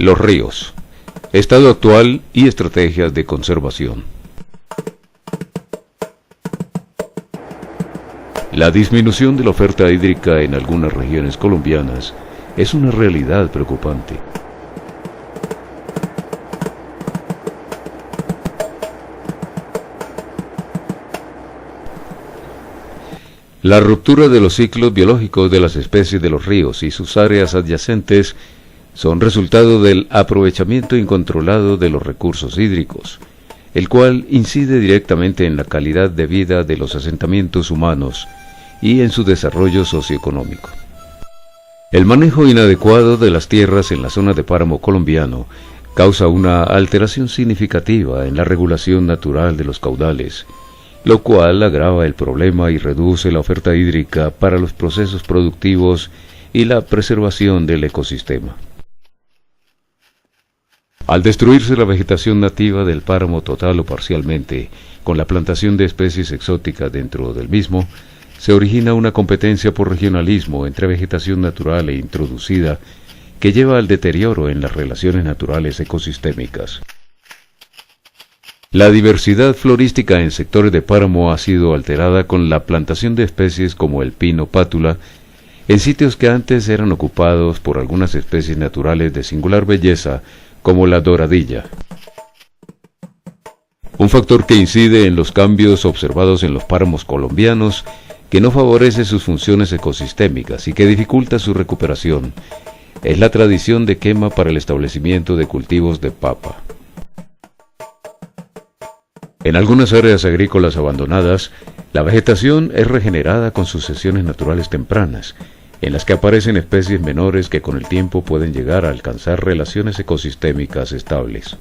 Los ríos, estado actual y estrategias de conservación. La disminución de la oferta hídrica en algunas regiones colombianas es una realidad preocupante. La ruptura de los ciclos biológicos de las especies de los ríos y sus áreas adyacentes son resultado del aprovechamiento incontrolado de los recursos hídricos, el cual incide directamente en la calidad de vida de los asentamientos humanos y en su desarrollo socioeconómico. El manejo inadecuado de las tierras en la zona de páramo colombiano causa una alteración significativa en la regulación natural de los caudales, lo cual agrava el problema y reduce la oferta hídrica para los procesos productivos y la preservación del ecosistema. Al destruirse la vegetación nativa del páramo total o parcialmente, con la plantación de especies exóticas dentro del mismo, se origina una competencia por regionalismo entre vegetación natural e introducida que lleva al deterioro en las relaciones naturales ecosistémicas. La diversidad florística en sectores de páramo ha sido alterada con la plantación de especies como el pino pátula en sitios que antes eran ocupados por algunas especies naturales de singular belleza como la doradilla. Un factor que incide en los cambios observados en los páramos colombianos, que no favorece sus funciones ecosistémicas y que dificulta su recuperación, es la tradición de quema para el establecimiento de cultivos de papa. En algunas áreas agrícolas abandonadas, la vegetación es regenerada con sucesiones naturales tempranas, en las que aparecen especies menores que con el tiempo pueden llegar a alcanzar relaciones ecosistémicas estables.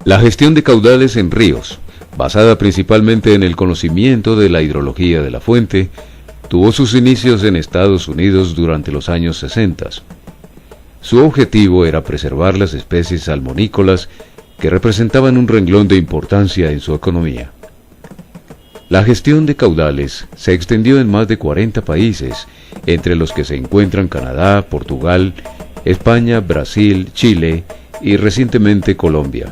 La gestión de caudales en ríos, basada principalmente en el conocimiento de la hidrología de la fuente, tuvo sus inicios en Estados Unidos durante los años 60. Su objetivo era preservar las especies salmonícolas que representaban un renglón de importancia en su economía. La gestión de caudales se extendió en más de 40 países, entre los que se encuentran Canadá, Portugal, España, Brasil, Chile y recientemente Colombia.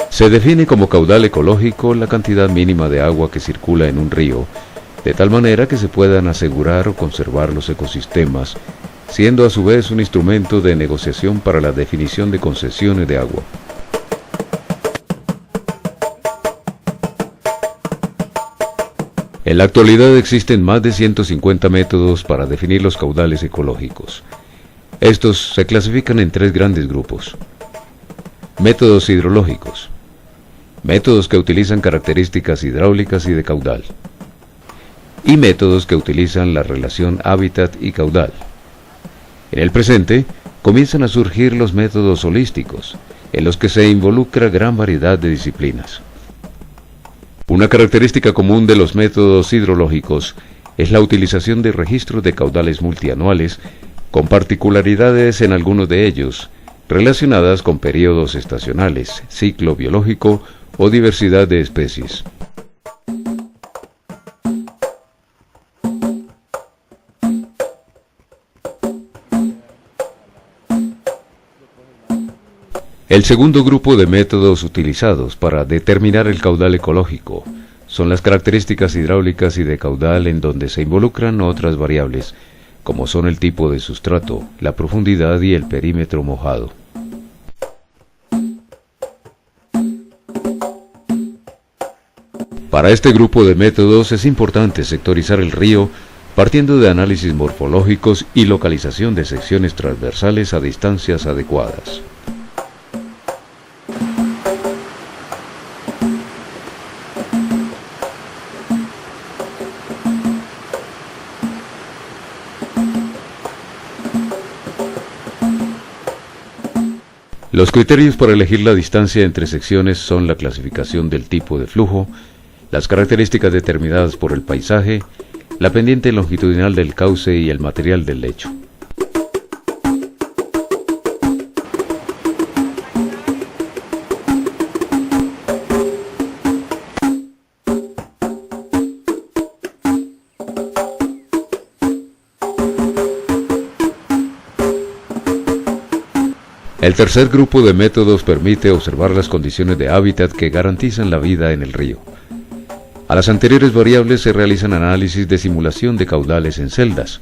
Se define como caudal ecológico la cantidad mínima de agua que circula en un río, de tal manera que se puedan asegurar o conservar los ecosistemas, siendo a su vez un instrumento de negociación para la definición de concesiones de agua. En la actualidad existen más de 150 métodos para definir los caudales ecológicos. Estos se clasifican en tres grandes grupos. Métodos hidrológicos. Métodos que utilizan características hidráulicas y de caudal. Y métodos que utilizan la relación hábitat y caudal. En el presente, comienzan a surgir los métodos holísticos, en los que se involucra gran variedad de disciplinas. Una característica común de los métodos hidrológicos es la utilización de registros de caudales multianuales, con particularidades en algunos de ellos, relacionadas con periodos estacionales, ciclo biológico o diversidad de especies. El segundo grupo de métodos utilizados para determinar el caudal ecológico son las características hidráulicas y de caudal, en donde se involucran otras variables, como son el tipo de sustrato, la profundidad y el perímetro mojado. Para este grupo de métodos es importante sectorizar el río partiendo de análisis morfológicos y localización de secciones transversales a distancias adecuadas. Los criterios para elegir la distancia entre secciones son la clasificación del tipo de flujo, las características determinadas por el paisaje, la pendiente longitudinal del cauce y el material del lecho. El tercer grupo de métodos permite observar las condiciones de hábitat que garantizan la vida en el río. A las anteriores variables se realizan análisis de simulación de caudales en celdas,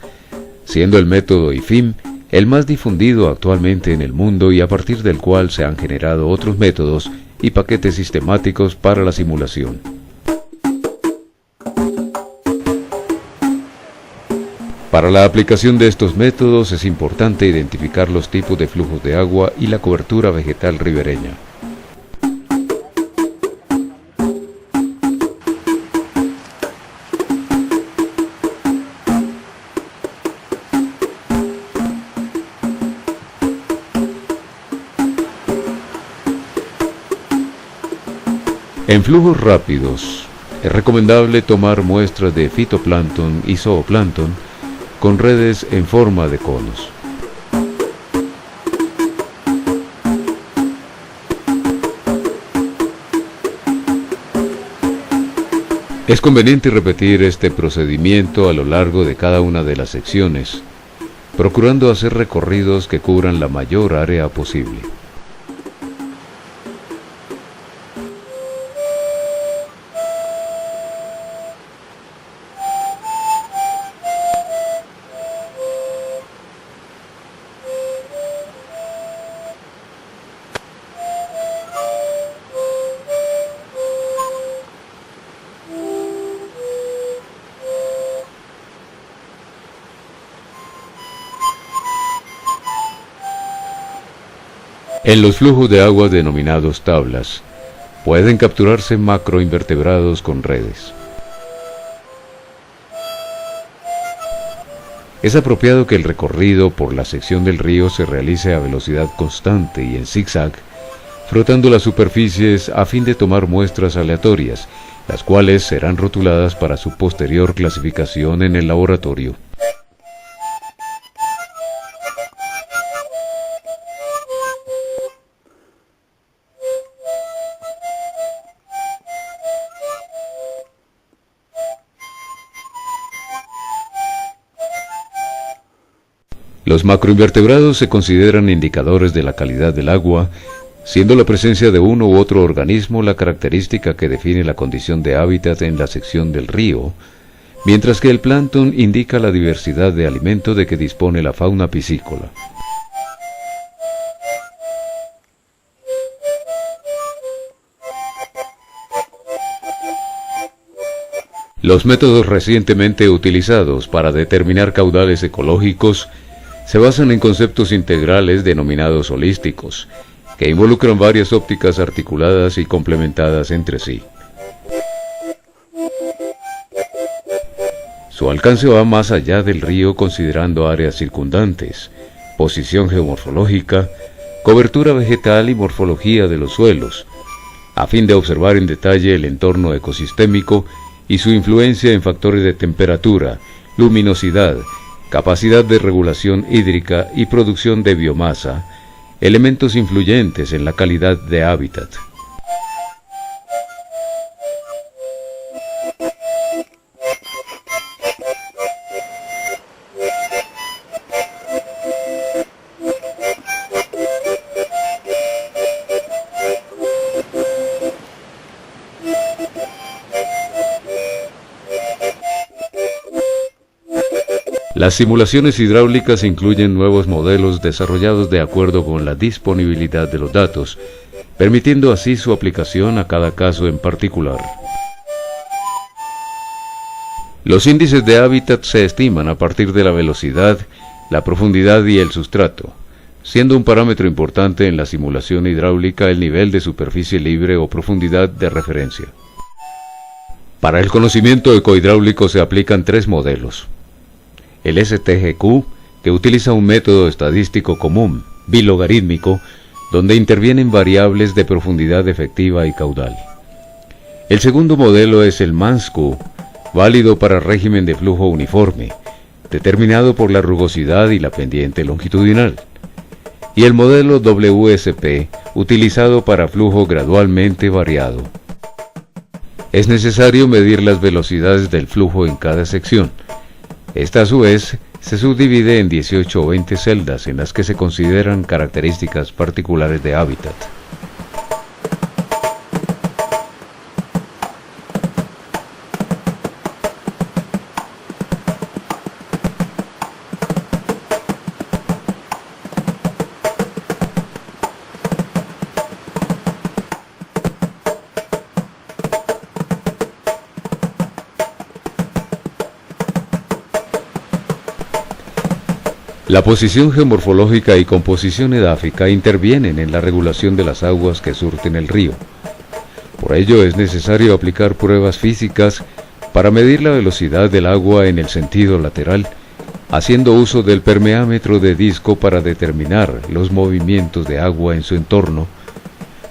siendo el método IFIM el más difundido actualmente en el mundo y a partir del cual se han generado otros métodos y paquetes sistemáticos para la simulación. Para la aplicación de estos métodos es importante identificar los tipos de flujos de agua y la cobertura vegetal ribereña. En flujos rápidos, es recomendable tomar muestras de fitoplancton y zooplancton con redes en forma de conos. Es conveniente repetir este procedimiento a lo largo de cada una de las secciones, procurando hacer recorridos que cubran la mayor área posible. En los flujos de agua denominados tablas, pueden capturarse macroinvertebrados con redes. Es apropiado que el recorrido por la sección del río se realice a velocidad constante y en zigzag, frotando las superficies a fin de tomar muestras aleatorias, las cuales serán rotuladas para su posterior clasificación en el laboratorio. Los macroinvertebrados se consideran indicadores de la calidad del agua, siendo la presencia de uno u otro organismo la característica que define la condición de hábitat en la sección del río, mientras que el plancton indica la diversidad de alimento de que dispone la fauna piscícola. Los métodos recientemente utilizados para determinar caudales ecológicos se basan en conceptos integrales denominados holísticos, que involucran varias ópticas articuladas y complementadas entre sí. Su alcance va más allá del río considerando áreas circundantes, posición geomorfológica, cobertura vegetal y morfología de los suelos, a fin de observar en detalle el entorno ecosistémico y su influencia en factores de temperatura, luminosidad, capacidad de regulación hídrica y producción de biomasa, elementos influyentes en la calidad de hábitat. Las simulaciones hidráulicas incluyen nuevos modelos desarrollados de acuerdo con la disponibilidad de los datos, permitiendo así su aplicación a cada caso en particular. Los índices de hábitat se estiman a partir de la velocidad, la profundidad y el sustrato, siendo un parámetro importante en la simulación hidráulica el nivel de superficie libre o profundidad de referencia. Para el conocimiento ecohidráulico se aplican tres modelos. El STGQ, que utiliza un método estadístico común, bilogarítmico, donde intervienen variables de profundidad efectiva y caudal. El segundo modelo es el MANSQ, válido para régimen de flujo uniforme, determinado por la rugosidad y la pendiente longitudinal. Y el modelo WSP, utilizado para flujo gradualmente variado. Es necesario medir las velocidades del flujo en cada sección. Esta a su vez se subdivide en 18 o 20 celdas en las que se consideran características particulares de hábitat. La posición geomorfológica y composición edáfica intervienen en la regulación de las aguas que surten el río. Por ello es necesario aplicar pruebas físicas para medir la velocidad del agua en el sentido lateral, haciendo uso del permeámetro de disco para determinar los movimientos de agua en su entorno,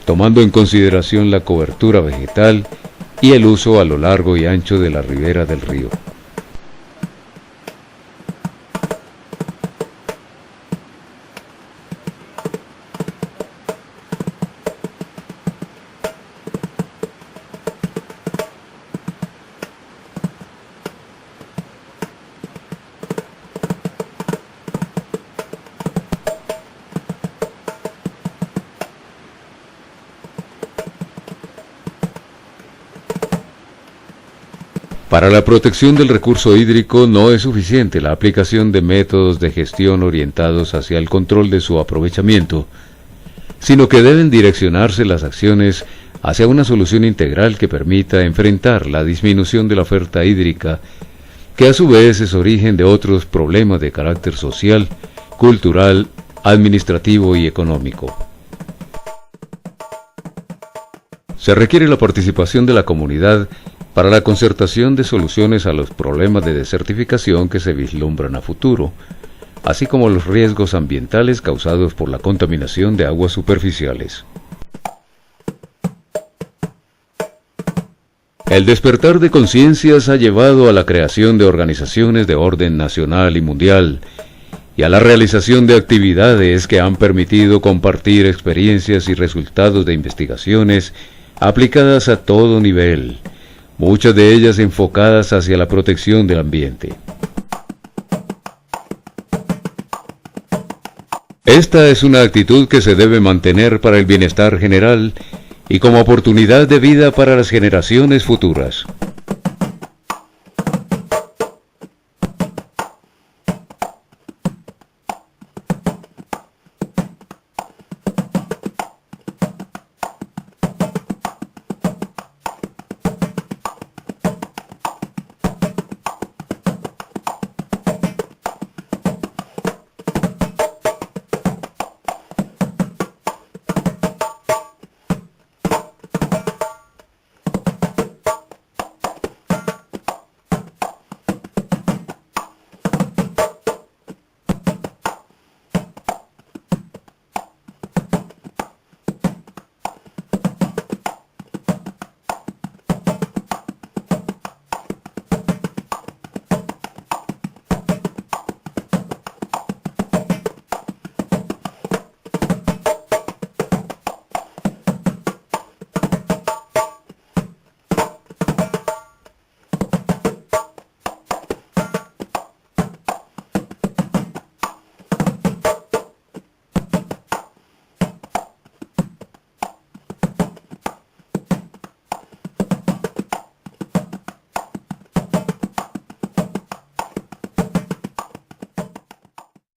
tomando en consideración la cobertura vegetal y el uso a lo largo y ancho de la ribera del río. Para la protección del recurso hídrico no es suficiente la aplicación de métodos de gestión orientados hacia el control de su aprovechamiento, sino que deben direccionarse las acciones hacia una solución integral que permita enfrentar la disminución de la oferta hídrica, que a su vez es origen de otros problemas de carácter social, cultural, administrativo y económico. Se requiere la participación de la comunidad para la concertación de soluciones a los problemas de desertificación que se vislumbran a futuro, así como los riesgos ambientales causados por la contaminación de aguas superficiales. El despertar de conciencias ha llevado a la creación de organizaciones de orden nacional y mundial, y a la realización de actividades que han permitido compartir experiencias y resultados de investigaciones aplicadas a todo nivel, muchas de ellas enfocadas hacia la protección del ambiente. Esta es una actitud que se debe mantener para el bienestar general y como oportunidad de vida para las generaciones futuras.